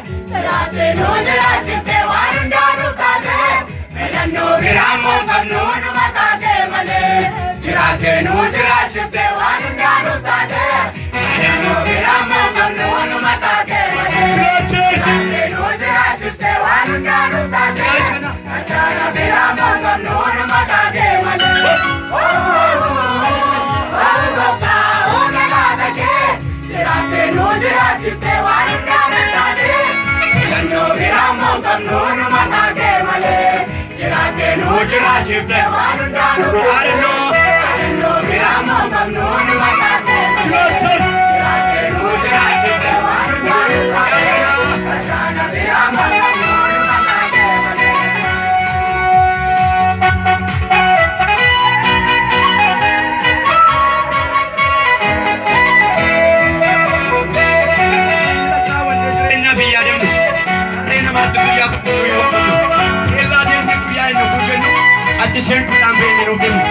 Jiraatenu jiraachiste waan hundaanu taate filannoo biraamoo qabnuun mataate malee. Jiraatenu jiraachiste waan hundaanu taate filannoo biraamoo qabnuun mataate malee. Jiraatenu jiraachiste waan hundaanu taate achaana biraamoo qabnuun mataate malee. Jiraatenu jiraachiste waan hundaanu taate filannoo biraamoo qabnuun mataate malee. Jiraatenu jiraachiste waan hundaanu taate filannoo biraamoo qabnuun mataate malee. Jiraatenu jiraachiste waan hundaanu taate achaana biraamoo qabnuun mataate malee. Ati sempre também no filme.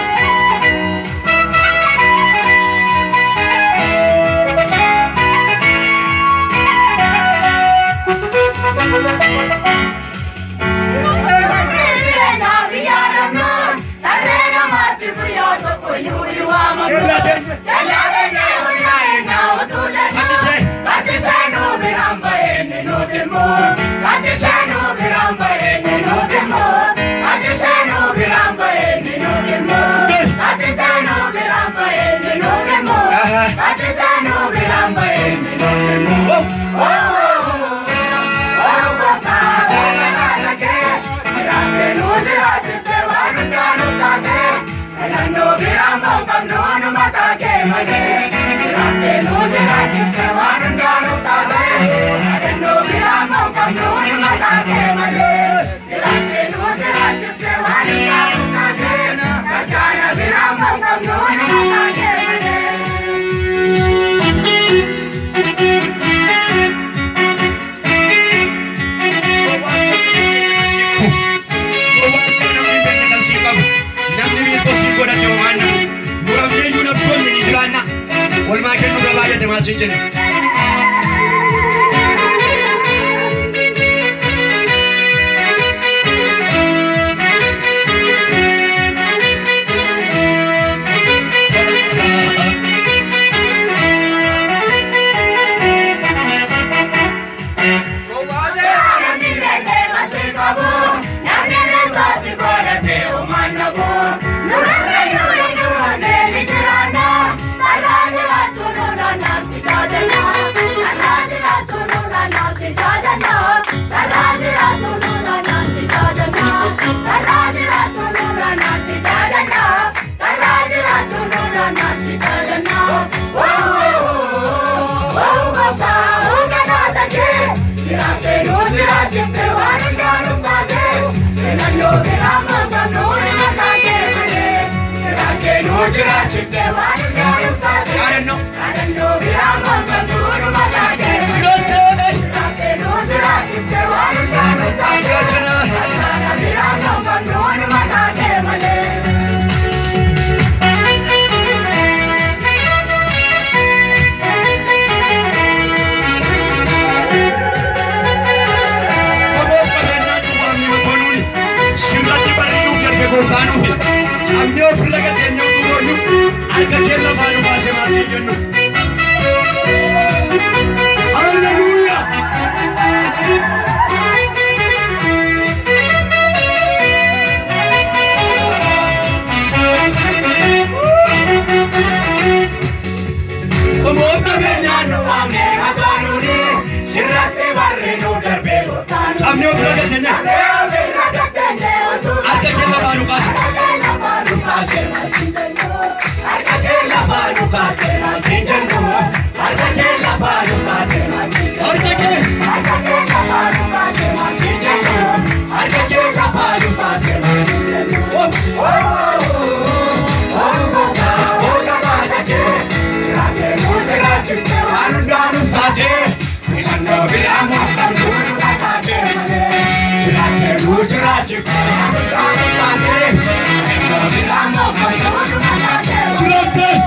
Jiraatee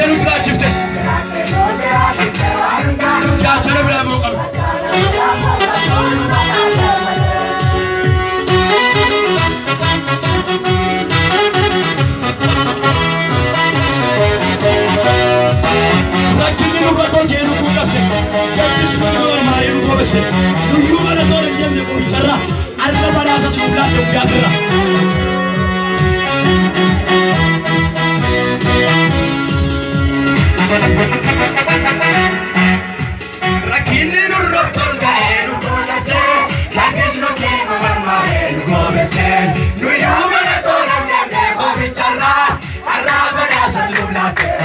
Jiraatee nu jiraachifte. Gaachana biraa moo qabu. Rakkinni nurra tolchee nu kuucabse. Gabbis nu marmaaree nu koobesse. Nuyyuu mana toora hin deemne qoricha alga badhaasatu nu bilaadde guyyaafirra. Rakkinni nurra tolchee nu kuucabse. Gabbis nu marmaaree nu koobesse. Nuyyuu mana toora hin deemne qoricha alga badhaasatu nu bilaadde.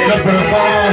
Let's go.